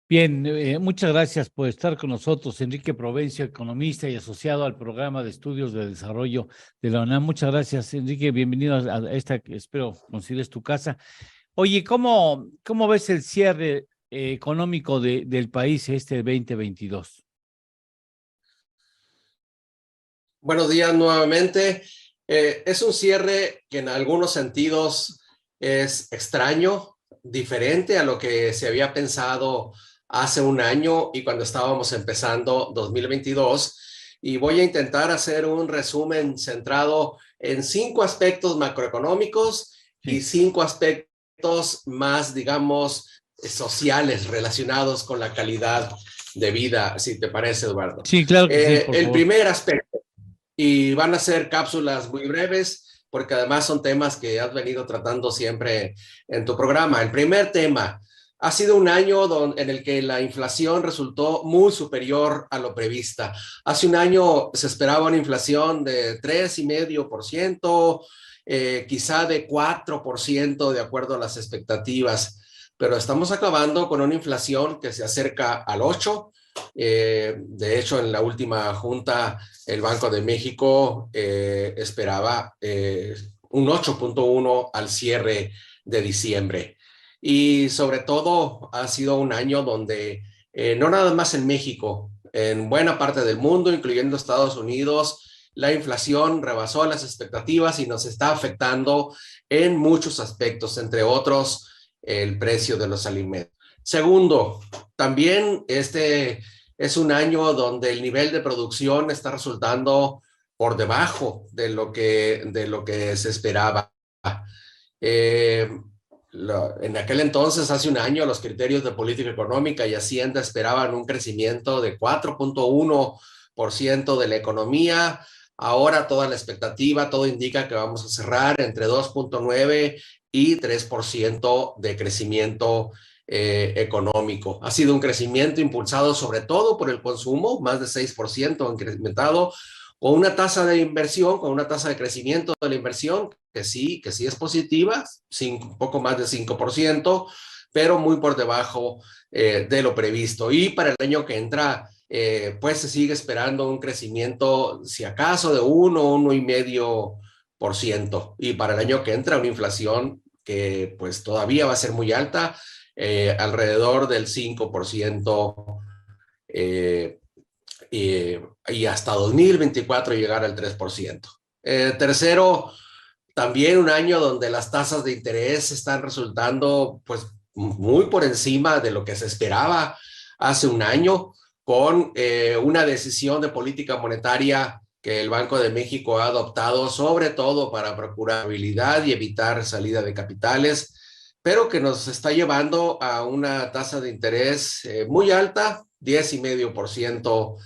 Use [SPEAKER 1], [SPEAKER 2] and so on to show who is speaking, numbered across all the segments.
[SPEAKER 1] Bien, muchas gracias por estar con nosotros, Enrique Provencio, economista y asociado al programa de estudios de desarrollo de la UNAM. Muchas gracias, Enrique. Bienvenido a esta, que espero consideres tu casa. Oye, ¿cómo ves el cierre económico del país este 2022?
[SPEAKER 2] Buenos días nuevamente. Es un cierre que en algunos sentidos es extraño, diferente a lo que se había pensado hace un año y cuando estábamos empezando 2022. Y voy a intentar hacer un resumen centrado en 5 aspectos macroeconómicos y
[SPEAKER 1] Sí,
[SPEAKER 2] 5 aspectos más, digamos, sociales relacionados con la calidad de vida, si te parece, Eduardo.
[SPEAKER 1] sí, claro que sí, por
[SPEAKER 2] El
[SPEAKER 1] favor.
[SPEAKER 2] primer aspecto, y van a ser cápsulas muy breves, porque además son temas que has venido tratando siempre en tu programa. El primer tema, ha sido un año en el que la inflación resultó muy superior a lo prevista. Hace un año se esperaba una inflación de 3,5%, quizá de 4%, de acuerdo a las expectativas, pero estamos acabando con una inflación que se acerca al 8%. De hecho, en la última junta, el Banco de México esperaba un 8,1 al cierre de diciembre. Y sobre todo ha sido un año donde no nada más en México, en buena parte del mundo, incluyendo Estados Unidos, la inflación rebasó las expectativas y nos está afectando en muchos aspectos, entre otros el precio de los alimentos. Segundo, también este es un año donde el nivel de producción está resultando por debajo de lo que se esperaba. Eh, en aquel entonces, hace un año, los criterios de política económica y Hacienda esperaban un crecimiento de 4,1% de la economía. Ahora toda la expectativa, todo indica que vamos a cerrar entre 2,9 y 3% de crecimiento económico. Ha sido un crecimiento impulsado sobre todo por el consumo, más de 6% incrementado, con una tasa de inversión, con una tasa de crecimiento de la inversión que sí es positiva, un poco más de 5%, pero muy por debajo de lo previsto. Y para el año que entra, pues se sigue esperando un crecimiento, si acaso, de 1,5%. Y para el año que entra, una inflación que pues todavía va a ser muy alta, alrededor del 5%, eh, y hasta 2024 llegar al 3%. Tercero, también un año donde las tasas de interés están resultando pues muy por encima de lo que se esperaba hace un año, con una decisión de política monetaria que el Banco de México ha adoptado, sobre todo para procurar estabilidad y evitar salida de capitales, pero que nos está llevando a una tasa de interés muy alta, 10,5%,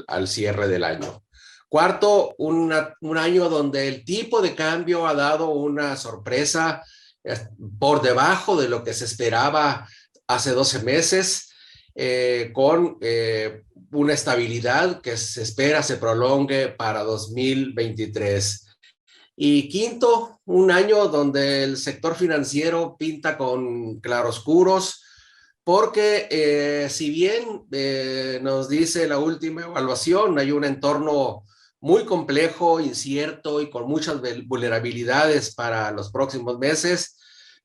[SPEAKER 2] al cierre del año. Cuarto, un año donde el tipo de cambio ha dado una sorpresa por debajo de lo que se esperaba hace 12 meses, con una estabilidad que se espera se prolongue para 2023. Y quinto, un año donde el sector financiero pinta con claroscuros, porque si bien nos dice la última evaluación, hay un entorno muy complejo, incierto y con muchas vulnerabilidades para los próximos meses,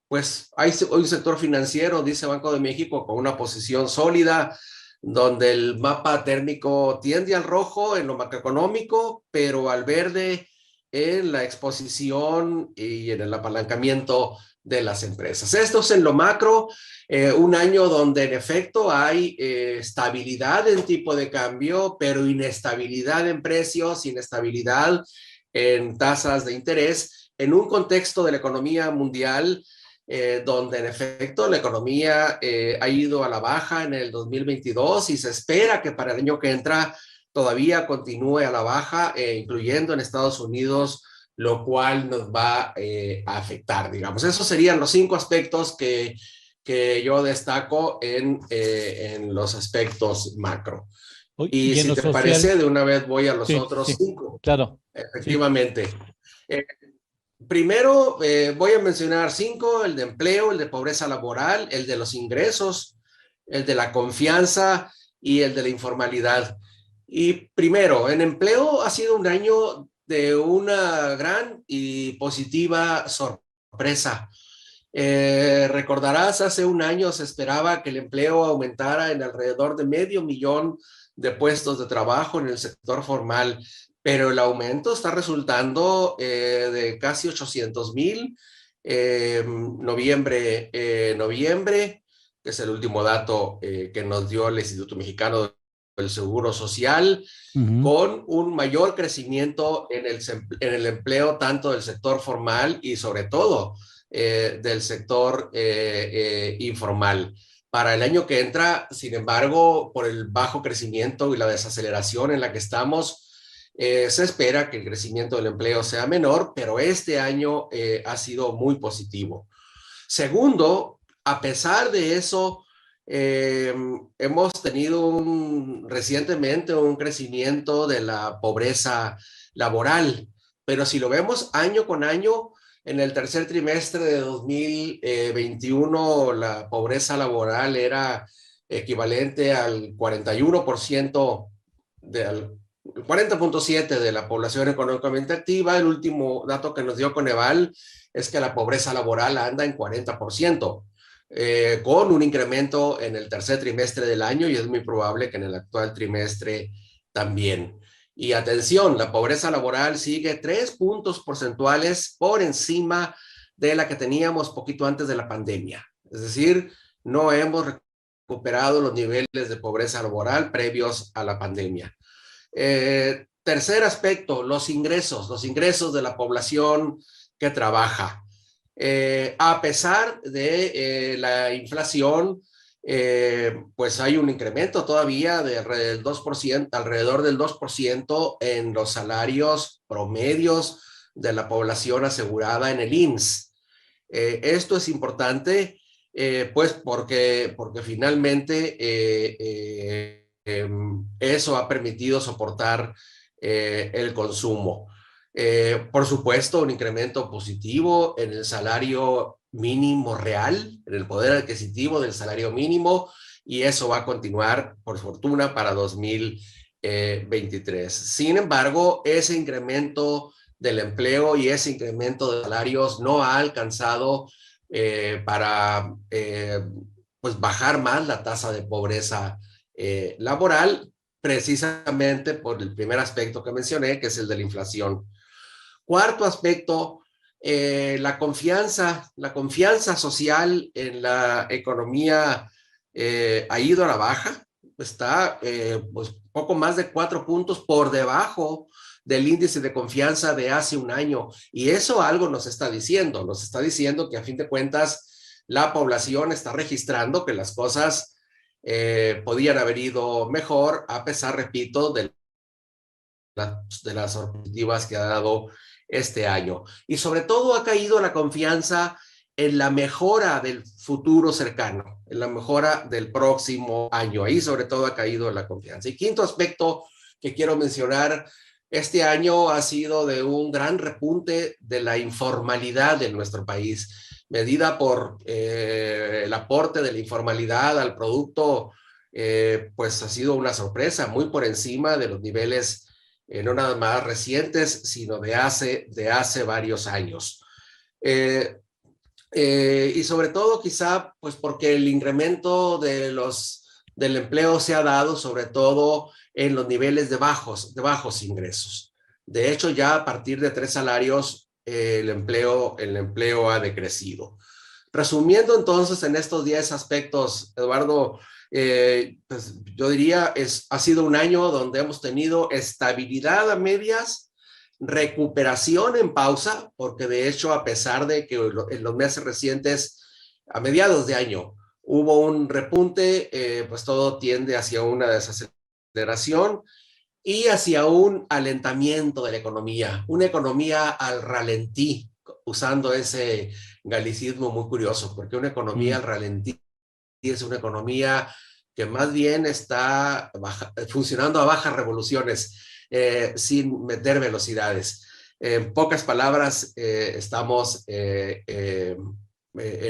[SPEAKER 2] pues hay un sector financiero, dice Banco de México, con una posición sólida, donde el mapa térmico tiende al rojo en lo macroeconómico, pero al verde en la exposición y en el apalancamiento de las empresas. Esto es en lo macro, un año donde en efecto hay estabilidad en tipo de cambio, pero inestabilidad en precios, inestabilidad en tasas de interés, en un contexto de la economía mundial donde en efecto la economía ha ido a la baja en el 2022 y se espera que para el año que entra todavía continúe a la baja, incluyendo en Estados Unidos, lo cual nos va a afectar, digamos. Esos serían los 5 aspectos que yo destaco en los aspectos macro. Y
[SPEAKER 1] Y en
[SPEAKER 2] si
[SPEAKER 1] lo
[SPEAKER 2] te
[SPEAKER 1] social,
[SPEAKER 2] parece, de una vez voy a los
[SPEAKER 1] sí,
[SPEAKER 2] otros
[SPEAKER 1] sí,
[SPEAKER 2] 5.
[SPEAKER 1] claro, sí.
[SPEAKER 2] Efectivamente. Eh, Primero, voy a mencionar 5: el de empleo, el de pobreza laboral, el de los ingresos, el de la confianza y el de la informalidad. Y primero, en empleo ha sido un año de una gran y positiva sorpresa. Recordarás, hace un año se esperaba que el empleo aumentara en alrededor de 500,000 de puestos de trabajo en el sector formal, pero el aumento está resultando de casi 800,000 noviembre, que es el último dato que nos dio el Instituto Mexicano del Seguro Social,
[SPEAKER 1] Ujú.
[SPEAKER 2] con un mayor crecimiento en el empleo tanto del sector formal y sobre todo del sector informal. Para el año que entra, sin embargo, por el bajo crecimiento y la desaceleración en la que estamos, se espera que el crecimiento del empleo sea menor, pero este año ha sido muy positivo. Segundo, a pesar de eso, eh, hemos tenido recientemente un crecimiento de la pobreza laboral, pero si lo vemos año con año, en el tercer trimestre de 2021 la pobreza laboral era equivalente al 41% del 40,7% de la población económicamente activa. El último dato que nos dio Coneval es que la pobreza laboral anda en 40%, con un incremento en el tercer trimestre del año y es muy probable que en el actual trimestre también. Y atención, la pobreza laboral sigue 3 puntos porcentuales por encima de la que teníamos poquito antes de la pandemia. Es decir, no hemos recuperado los niveles de pobreza laboral previos a la pandemia. Tercer aspecto, los ingresos de la población que trabaja. A pesar de la inflación, pues hay un incremento todavía del 2%, alrededor del 2% en los salarios promedios de la población asegurada en el IMSS. Esto es importante, pues porque finalmente eso ha permitido soportar el consumo. Por supuesto, un incremento positivo en el salario mínimo real, en el poder adquisitivo del salario mínimo, y eso va a continuar, por fortuna, para 2023. Sin embargo, ese incremento del empleo y ese incremento de salarios no ha alcanzado para pues bajar más la tasa de pobreza laboral, precisamente por el primer aspecto que mencioné, que es el de la inflación. Cuarto aspecto, la confianza social en la economía ha ido a la baja, está pues poco más de 4 puntos por debajo del índice de confianza de hace un año. Y eso algo nos está diciendo que a fin de cuentas la población está registrando que las cosas podían haber ido mejor, a pesar, repito, de las sorpresivas que ha dado este año. Y sobre todo ha caído la confianza en la mejora del futuro cercano, en la mejora del próximo año. Ahí sobre todo ha caído la confianza. Y quinto aspecto que quiero mencionar, este año ha sido de un gran repunte de la informalidad en nuestro país, medida por el aporte de la informalidad al producto, pues ha sido una sorpresa, muy por encima de los niveles no nada más recientes, sino de hace varios años. Eh, y sobre todo quizá pues porque el incremento del empleo se ha dado sobre todo en los niveles de bajos ingresos. De hecho, ya a partir de 3 salarios el empleo ha decrecido. Resumiendo entonces en estos 10 aspectos, Eduardo, pues yo diría ha sido un año donde hemos tenido estabilidad a medias, recuperación en pausa, porque de hecho a pesar de que en los meses recientes, a mediados de año, hubo un repunte, pues todo tiende hacia una desaceleración y hacia un alentamiento de la economía, una economía al ralentí, usando ese galicismo muy curioso, porque una economía al
[SPEAKER 1] Mm.
[SPEAKER 2] ralentí es una economía que más bien está funcionando a bajas revoluciones, sin meter velocidades. En pocas palabras, estamos en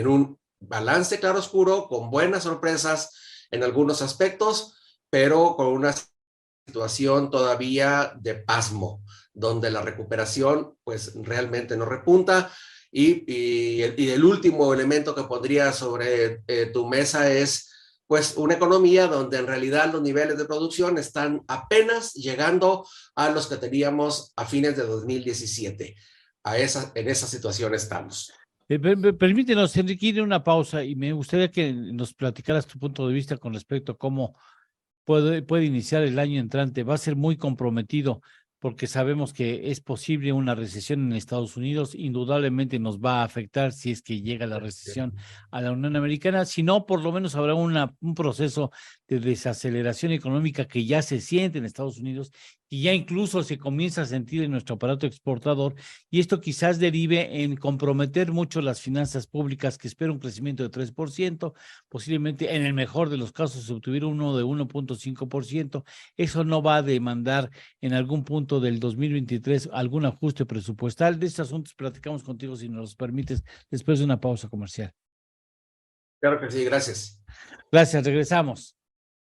[SPEAKER 2] un balance claroscuro, con buenas sorpresas en algunos aspectos, pero con una situación todavía de pasmo, donde la recuperación pues realmente no repunta. Y el último elemento que pondría sobre tu mesa es pues una economía donde en realidad los niveles de producción están apenas llegando a los que teníamos a fines de 2017. En esa situación estamos.
[SPEAKER 1] Permítenos, Enrique, ir a una pausa y me gustaría que nos platicaras tu punto de vista con respecto a cómo puede iniciar el año entrante. Va a ser muy comprometido porque sabemos que es posible una recesión en Estados Unidos. Indudablemente nos va a afectar si es que llega la recesión a la Unión Americana. Si no, por lo menos habrá un proceso de desaceleración económica que ya se siente en Estados Unidos y ya incluso se comienza a sentir en nuestro aparato exportador, y esto quizás derive en comprometer mucho las finanzas públicas, que espera un crecimiento de 3%, posiblemente en el mejor de los casos se obtuviera uno de 1.5%. Eso no va a demandar en algún punto del 2023 algún ajuste presupuestal. De estos asuntos platicamos contigo, si nos los permites, después de una pausa comercial.
[SPEAKER 2] Claro que sí, gracias.
[SPEAKER 1] Gracias, regresamos.